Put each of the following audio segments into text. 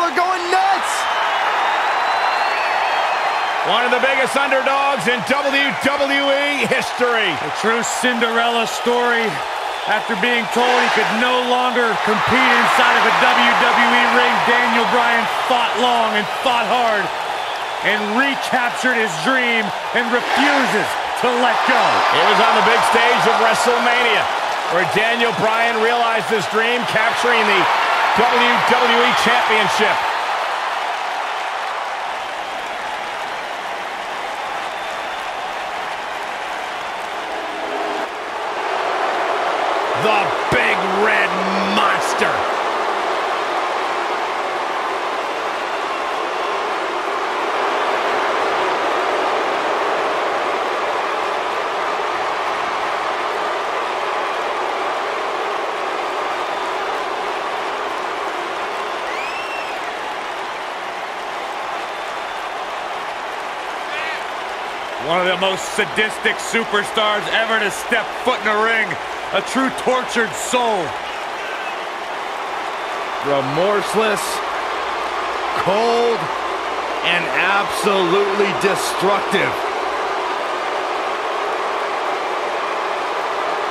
People are going nuts! One of the biggest underdogs in WWE history. A true Cinderella story. After being told he could no longer compete inside of a WWE ring, Daniel Bryan fought long and fought hard and recaptured his dream and refuses to let go. It was on the big stage of WrestleMania where Daniel Bryan realized his dream, capturing the WWE Championship. The Big Red Monster. One of the most sadistic superstars ever to step foot in a ring. A true tortured soul. Remorseless, cold, and absolutely destructive.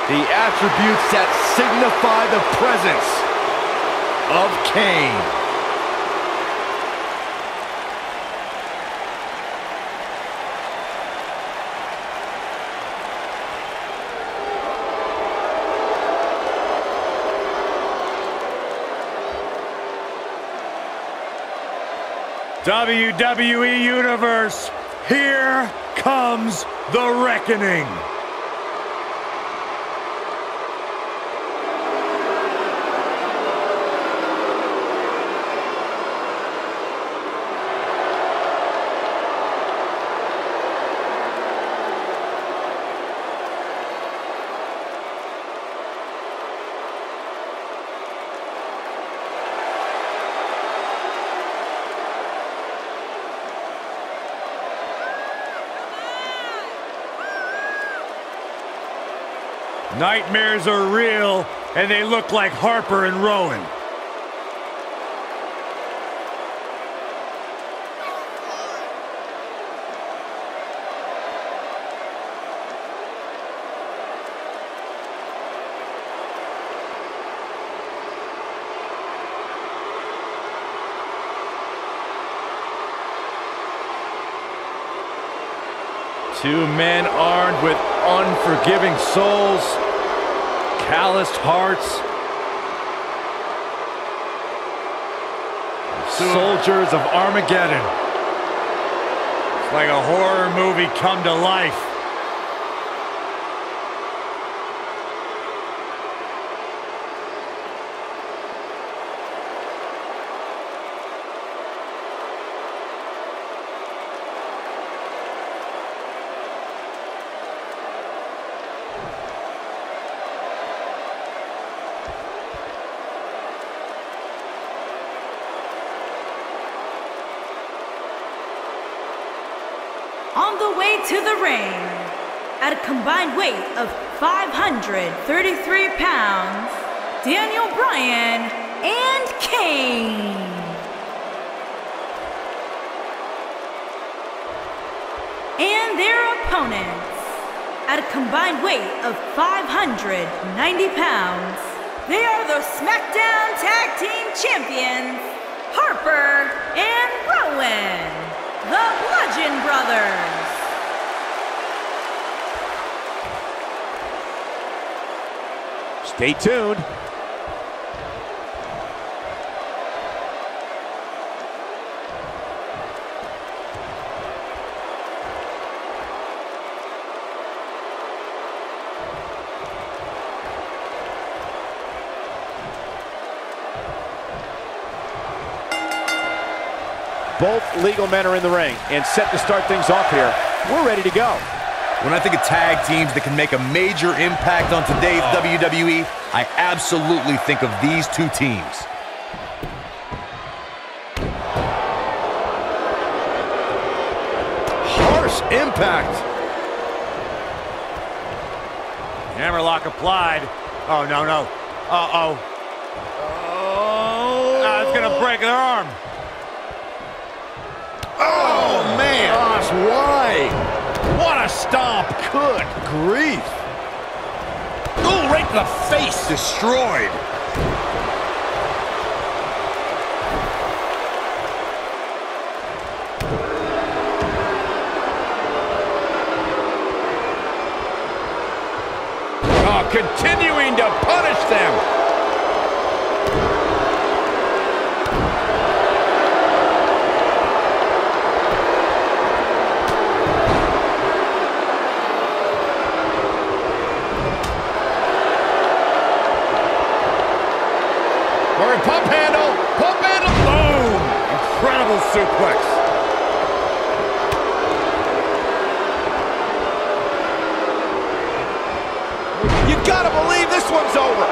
The attributes that signify the presence of Kane. WWE Universe, here comes the reckoning. Nightmares are real, and they look like Harper and Rowan. Two men armed with unforgiving souls, calloused hearts, soldiers of Armageddon. It's like a horror movie come to life. On the way to the ring, at a combined weight of 533 pounds, Daniel Bryan and Kane. And their opponents, at a combined weight of 590 pounds, they are the Smackdown Tag Team Champions, Harper and Rowan. The Bludgeon Brothers. Stay tuned. Both legal men are in the ring and set to start things off here. We're ready to go. When I think of tag teams that can make a major impact on today's WWE, I absolutely think of these two teams. Harsh impact. Hammerlock applied. Oh, no, no. Uh-oh. Oh. It's gonna break their arm. Why? What a stomp. Good grief. Ooh, right in the face. Destroyed. Oh, continuing to punish them. Pump handle, boom! Incredible suplex. You gotta believe this one's over.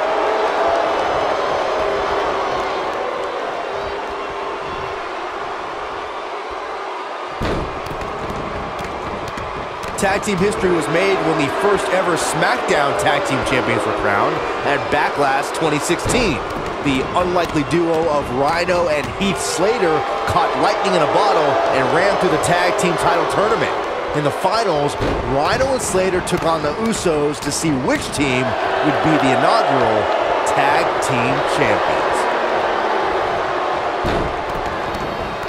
Tag team history was made when the first ever Smackdown Tag Team Champions were crowned at Backlash 2016. The unlikely duo of Rhino and Heath Slater caught lightning in a bottle and ran through the tag team title tournament. In the finals, Rhino and Slater took on the Usos to see which team would be the inaugural Tag Team Champions.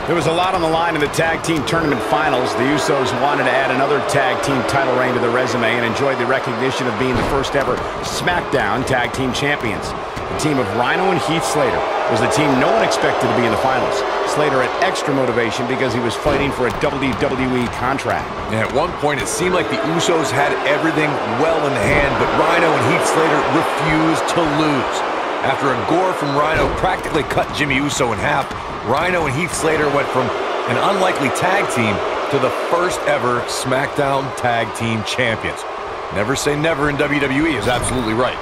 There was a lot on the line in the Tag Team Tournament Finals. The Usos wanted to add another Tag Team title reign to their resume and enjoyed the recognition of being the first ever Smackdown Tag Team Champions. The team of Rhino and Heath Slater was the team no one expected to be in the finals. Slater had extra motivation because he was fighting for a WWE contract. And at one point, it seemed like the Usos had everything well in hand, but Rhino and Heath Slater refused to lose. After a gore from Rhino practically cut Jimmy Uso in half, Rhino and Heath Slater went from an unlikely tag team to the first ever SmackDown Tag Team Champions. Never say never in WWE is absolutely right.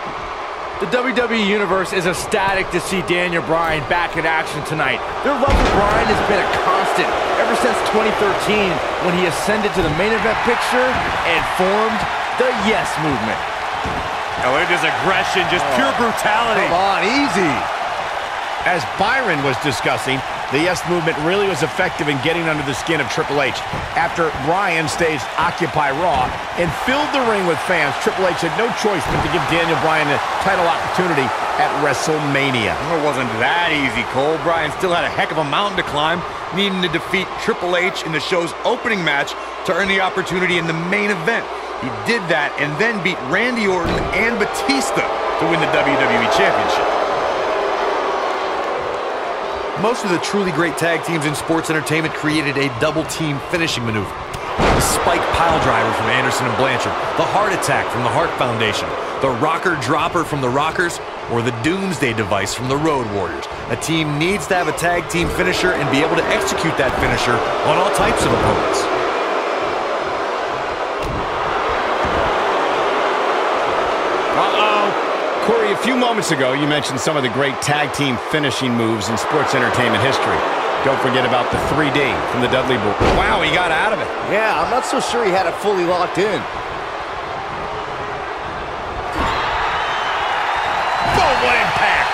The WWE Universe is ecstatic to see Daniel Bryan back in action tonight. Their love for Bryan has been a constant ever since 2013 when he ascended to the main event picture and formed the Yes Movement. Oh, look at his aggression, just pure brutality. Come on, easy. As Byron was discussing, the Yes Movement really was effective in getting under the skin of Triple H. After Bryan staged Occupy Raw and filled the ring with fans, Triple H had no choice but to give Daniel Bryan a title opportunity at WrestleMania. It wasn't that easy, Cole. Bryan still had a heck of a mountain to climb, needing to defeat Triple H in the show's opening match to earn the opportunity in the main event. He did that and then beat Randy Orton and Batista to win the WWE Championship. Most of the truly great tag teams in sports entertainment created a double-team finishing maneuver. The spike pile driver from Anderson and Blanchard, the heart attack from the Hart Foundation, the rocker dropper from the Rockers, or the Doomsday device from the Road Warriors. A team needs to have a tag team finisher and be able to execute that finisher on all types of opponents. Corey, a few moments ago, you mentioned some of the great tag team finishing moves in sports entertainment history. Don't forget about the 3D from the Dudley Boys. Wow, he got out of it. Yeah, I'm not so sure he had it fully locked in. Boom, what impact!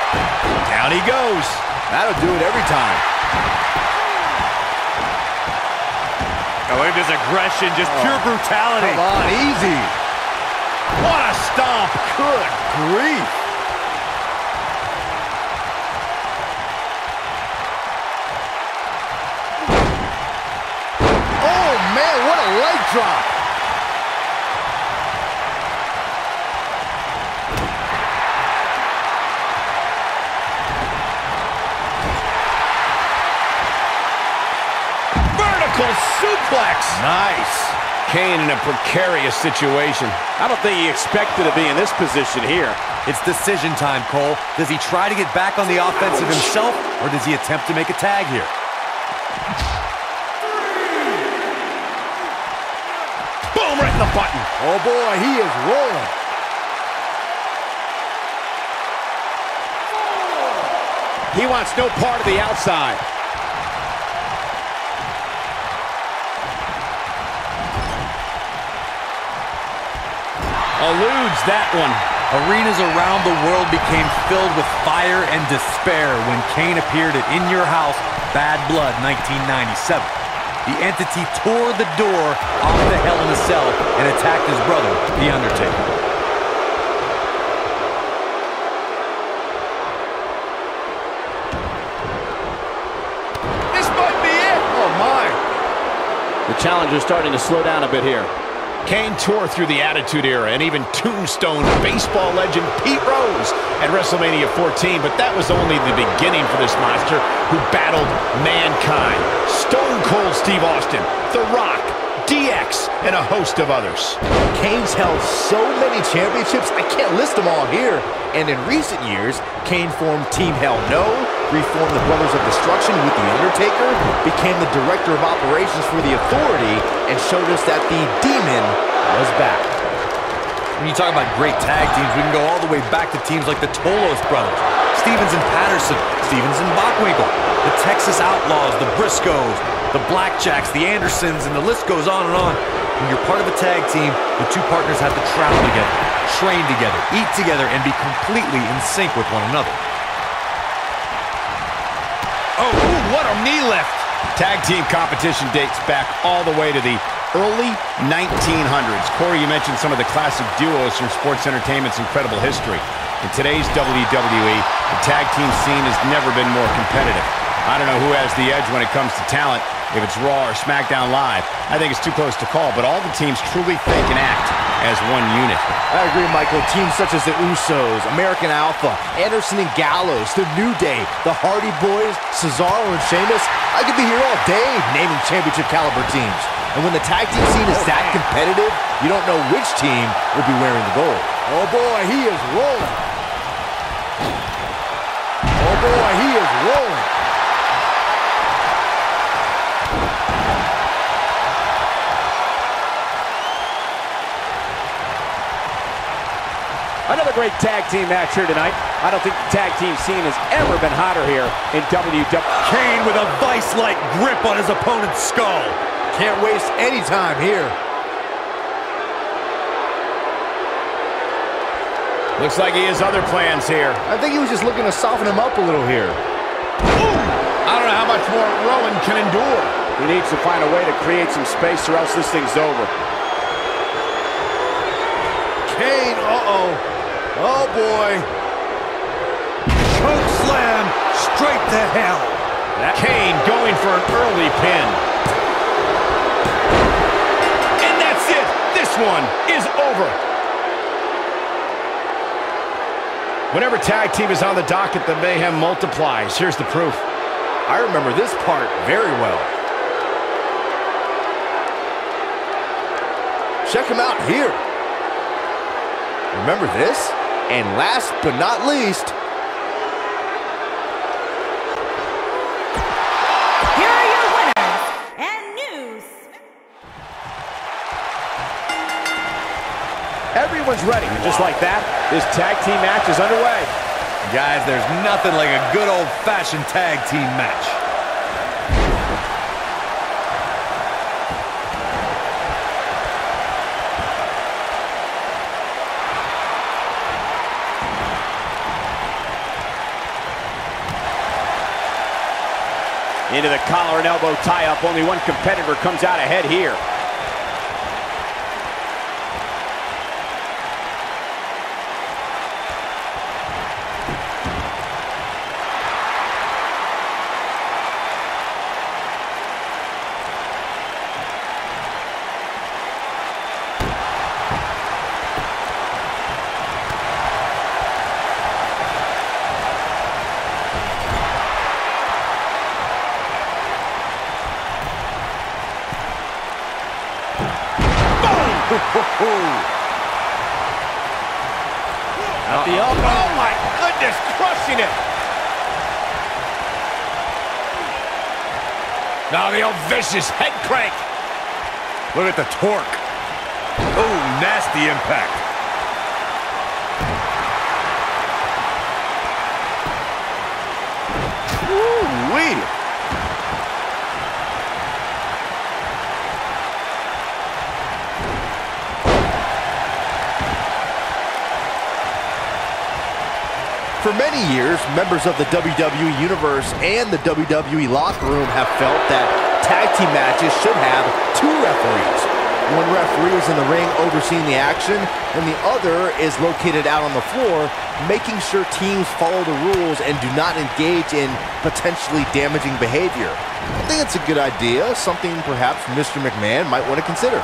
Down he goes. That'll do it every time. Oh, look at his aggression, just pure brutality. Come on, easy. What a stomp! Good grief. Oh, man, what a leg drop. Vertical suplex! Nice. Kane in a precarious situation. I don't think he expected to be in this position here. It's decision time, Cole. Does he try to get back on the offensive himself, or does he attempt to make a tag here? Boom, right in the button. Oh, boy, he is rolling. He wants no part of the outside. Eludes that one. Arenas around the world became filled with fire and despair when Kane appeared at In Your House, Bad Blood 1997. the entity tore the door off the Hell in a Cell and attacked his brother, The Undertaker. This might be it. Oh, my. The challenger's starting to slow down a bit here. Kane tore through the Attitude Era and even tombstone baseball legend Pete Rose at WrestleMania 14, but that was only the beginning for this monster who battled Mankind, Stone Cold Steve Austin, The Rock, DX, and a host of others. Kane's held so many championships, I can't list them all here. And in recent years, Kane formed Team Hell No, reformed the Brothers of Destruction with The Undertaker, became the Director of Operations for The Authority, and showed us that the Demon was back. When you talk about great tag teams, we can go all the way back to teams like the Tolos brothers, Stevens and Patterson, Stevens and Bockwinkel, the Texas Outlaws, the Briscoes, the Blackjacks, the Andersons, and the list goes on and on. When you're part of a tag team, the two partners have to travel together, train together, eat together, and be completely in sync with one another. Oh, what a knee lift! Tag team competition dates back all the way to the early 1900s. Corey, you mentioned some of the classic duos from sports entertainment's incredible history. In today's WWE, the tag team scene has never been more competitive. I don't know who has the edge when it comes to talent, if it's Raw or Smackdown Live. I think it's too close to call, but all the teams truly think and act as one unit. I agree, Michael. Teams such as the Usos, American Alpha, Anderson and Gallows, The New Day, the Hardy Boys, Cesaro and Sheamus. I could be here all day naming championship caliber teams. And when the tag team scene is that competitive, you don't know which team will be wearing the gold. Oh boy, he is rolling. Oh boy, he is rolling. Another great tag team match here tonight. I don't think the tag team scene has ever been hotter here in WWE. Kane with a vice-like grip on his opponent's skull. Can't waste any time here. Looks like he has other plans here. I think he was just looking to soften him up a little here. Ooh, I don't know how much more Rowan can endure. He needs to find a way to create some space or else this thing's over. Kane, uh-oh. Oh, boy. Choke slam straight to hell. Kane going for an early pin. And that's it. This one is over. Whenever tag team is on the docket, the mayhem multiplies. Here's the proof. I remember this part very well. Check him out here. Remember this? And last but not least, Here are your winners and news. Everyone's ready. And just like that, this tag team match is underway. Guys, there's nothing like a good old-fashioned tag team match. Into the collar and elbow tie-up. Only one competitor comes out ahead here. At the elbow. Oh my goodness, crushing it. Now the old vicious head crank. Look at the torque. Oh, nasty impact. Woo-wee. for many years, members of the WWE Universe and the WWE locker room have felt that tag team matches should have 2 referees. One referee is in the ring overseeing the action, and the other is located out on the floor, making sure teams follow the rules and do not engage in potentially damaging behavior. I think it's a good idea, something perhaps Mr. McMahon might want to consider.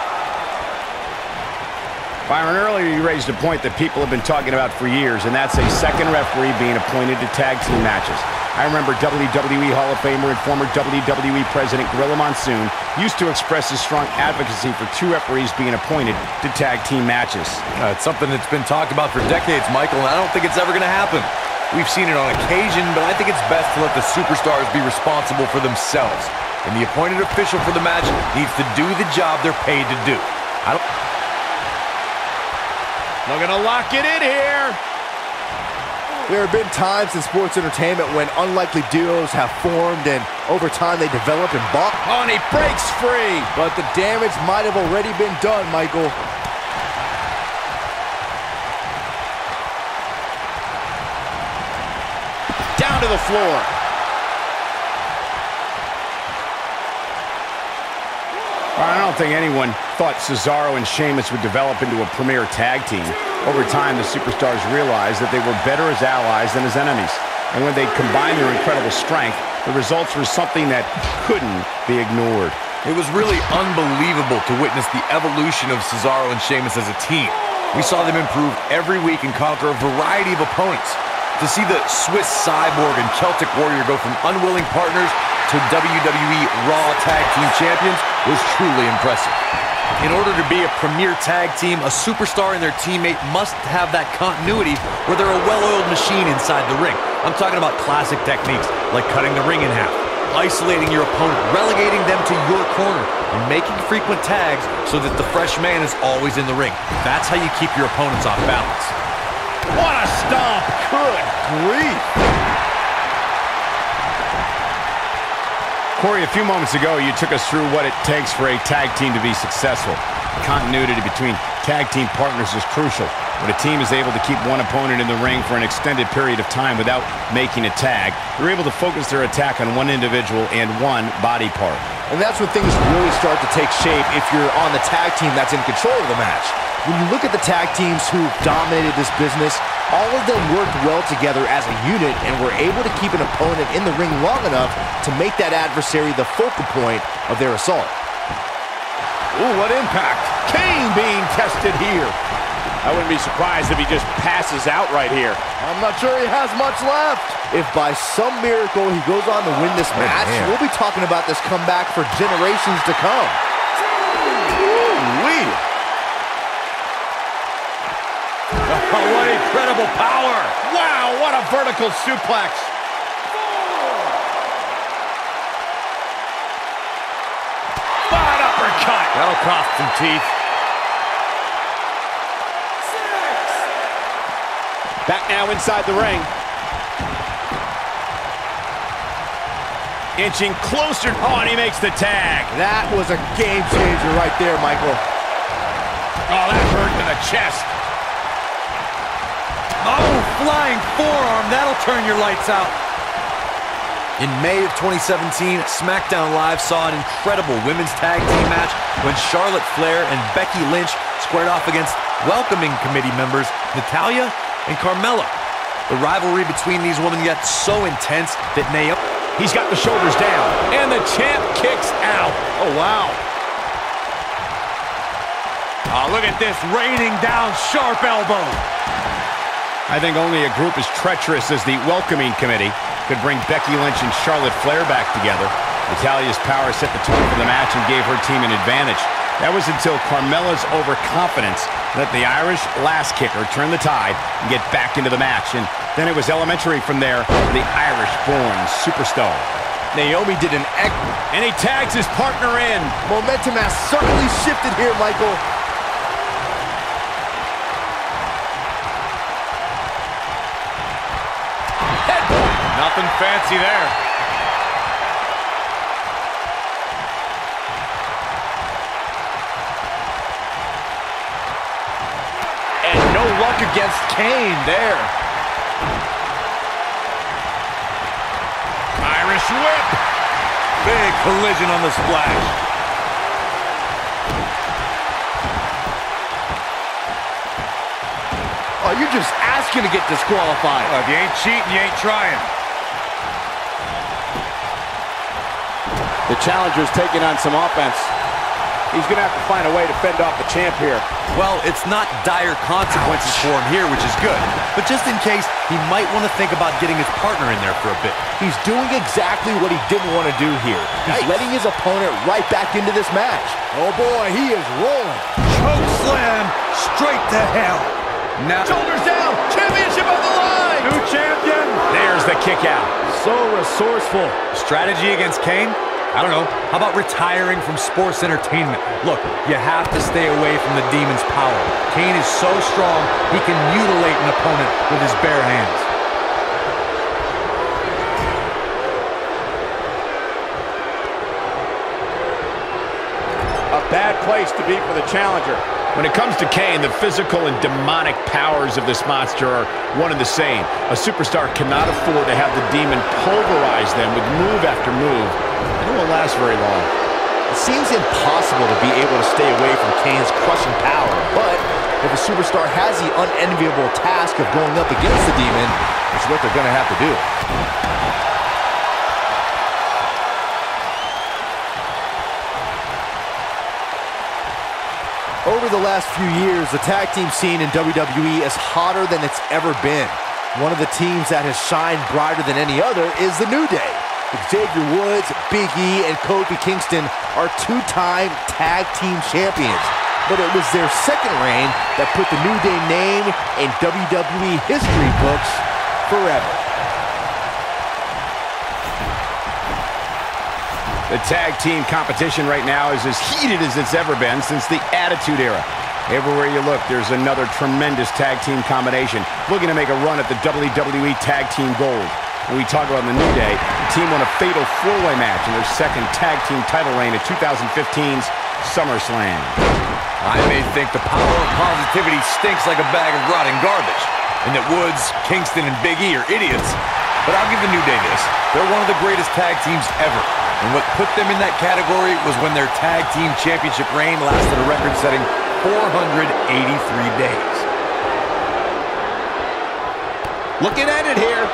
Byron, earlier you raised a point that people have been talking about for years, and that's a second referee being appointed to tag team matches. I remember WWE Hall of Famer and former WWE President Gorilla Monsoon used to express his strong advocacy for 2 referees being appointed to tag team matches. It's something that's been talked about for decades, Michael, and I don't think it's ever going to happen. We've seen it on occasion, but I think it's best to let the superstars be responsible for themselves. And the appointed official for the match needs to do the job they're paid to do. Looking to lock it in here. There have been times in sports entertainment when unlikely duos have formed and over time they develop and bond. Oh, and he breaks free. But the damage might have already been done, Michael. Down to the floor. I don't think anyone thought Cesaro and Sheamus would develop into a premier tag team. Over time, the superstars realized that they were better as allies than as enemies. And when they combined their incredible strength, the results were something that couldn't be ignored. It was really unbelievable to witness the evolution of Cesaro and Sheamus as a team. We saw them improve every week and conquer a variety of opponents. To see the Swiss Cyborg and Celtic Warrior go from unwilling partners to WWE Raw Tag Team Champions was truly impressive. In order to be a premier tag team, a superstar and their teammate must have that continuity where they're a well-oiled machine inside the ring. I'm talking about classic techniques like cutting the ring in half, isolating your opponent, relegating them to your corner, and making frequent tags so that the fresh man is always in the ring. That's how you keep your opponents off balance. What a stomp! Good grief! Corey, a few moments ago, you took us through what it takes for a tag team to be successful. Continuity between tag team partners is crucial. When a team is able to keep one opponent in the ring for an extended period of time without making a tag, they're able to focus their attack on one individual and one body part. And that's when things really start to take shape if you're on the tag team that's in control of the match. When you look at the tag teams who dominated this business, all of them worked well together as a unit and were able to keep an opponent in the ring long enough to make that adversary the focal point of their assault. Ooh, what impact! Kane being tested here. I wouldn't be surprised if he just passes out right here. I'm not sure he has much left. If by some miracle he goes on to win this match, we'll be talking about this comeback for generations to come. Ooh-wee. Oh, what incredible power! Wow, what a vertical suplex! Spot uppercut! That'll cost some teeth. Back now inside the ring. Inching closer. Oh, and he makes the tag. That was a game changer right there, Michael. Oh, that hurt to the chest. Oh, flying forearm. That'll turn your lights out. In May of 2017, SmackDown Live saw an incredible women's tag team match when Charlotte Flair and Becky Lynch squared off against welcoming committee members Natalya and Carmella. The rivalry between these women got so intense that Naomi... He's got the shoulders down, and the champ kicks out. Oh, wow. Oh, look at this, raining down sharp elbow. I think only a group as treacherous as the welcoming committee could bring Becky Lynch and Charlotte Flair back together. Natalya's power set the tone for the match and gave her team an advantage. That was until Carmella's overconfidence let the Irish last kicker turn the tide and get back into the match. And then it was elementary from there for the Irish-born superstar. Naomi did an and he tags his partner in. Momentum has certainly shifted here, Michael. Nothing fancy there. And no luck against Kane there. Irish whip. Big collision on the splash. Oh, you're just asking to get disqualified. Well, if you ain't cheating, you ain't trying. The challenger's taking on some offense. He's going to have to find a way to fend off the champ here. Well, it's not dire consequences for him here, which is good. But just in case, he might want to think about getting his partner in there for a bit. He's doing exactly what he didn't want to do here. He's letting his opponent right back into this match. Oh boy, he is rolling. Choke slam straight to hell. Now, Shoulders down, championship on the line. New champion. There's the kick out. So resourceful. strategy against Kane? I don't know. How about retiring from sports entertainment? Look, you have to stay away from the demon's power. Kane is so strong, he can mutilate an opponent with his bare hands. A bad place to be for the challenger. When it comes to Kane, the physical and demonic powers of this monster are one and the same. A superstar cannot afford to have the demon pulverize them with move after move. It won't last very long. It seems impossible to be able to stay away from Kane's crushing power, but if a superstar has the unenviable task of going up against the demon, it's what they're going to have to do. Over the last few years, the tag team scene in WWE is hotter than it's ever been. One of the teams that has shined brighter than any other is the New Day. Xavier Woods, Big E, and Kofi Kingston are two-time tag team champions. But it was their second reign that put the New Day name in WWE history books forever. The tag team competition right now is as heated as it's ever been since the Attitude Era. Everywhere you look, there's another tremendous tag team combination looking to make a run at the WWE Tag Team Gold. When we talk about the New Day, the team won a fatal four-way match in their second tag team title reign at 2015's SummerSlam. I may think the power of positivity stinks like a bag of rotting garbage, and that Woods, Kingston, and Big E are idiots, but I'll give the New Day this. They're one of the greatest tag teams ever. And what put them in that category was when their tag team championship reign lasted a record-setting 483 days. Looking at it here.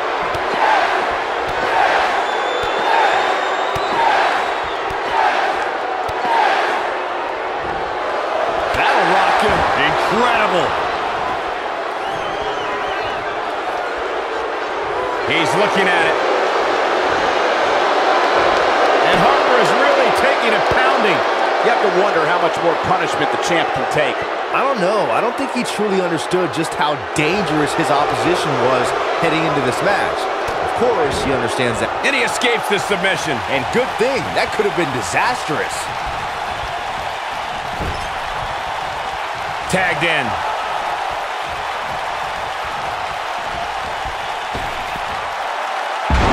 That'll rock you. Incredible. He's looking at it. And Harper is really taking a pounding. You have to wonder how much more punishment the champ can take. I don't know. I don't think he truly understood just how dangerous his opposition was heading into this match. Of course, he understands that. And he escapes the submission. And good thing. That could have been disastrous. Tagged in.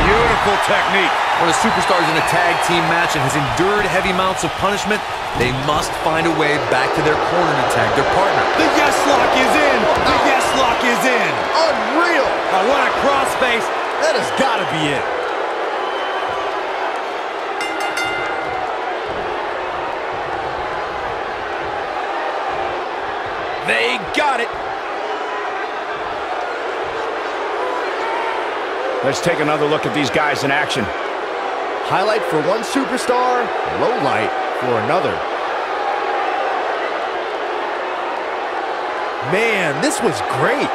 Beautiful technique. When a superstar is in a tag team match and has endured heavy amounts of punishment, they must find a way back to their corner to tag their partner. The yes lock is in. The yes lock is in. Unreal. What a crossface. That has got to be it. They got it. Let's take another look at these guys in action. Highlight for one superstar, low light for another. Man, this was great.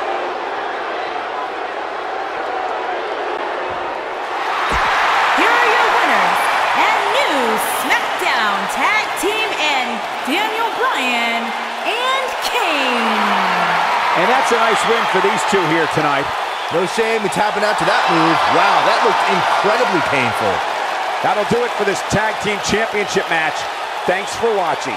Here are your winners and new Smackdown Tag Team and Daniel Bryan and Kane. And that's a nice win for these two here tonight. No shame in tapping out to that move. Wow, that looked incredibly painful. That'll do it for this Tag Team Championship match. Thanks for watching.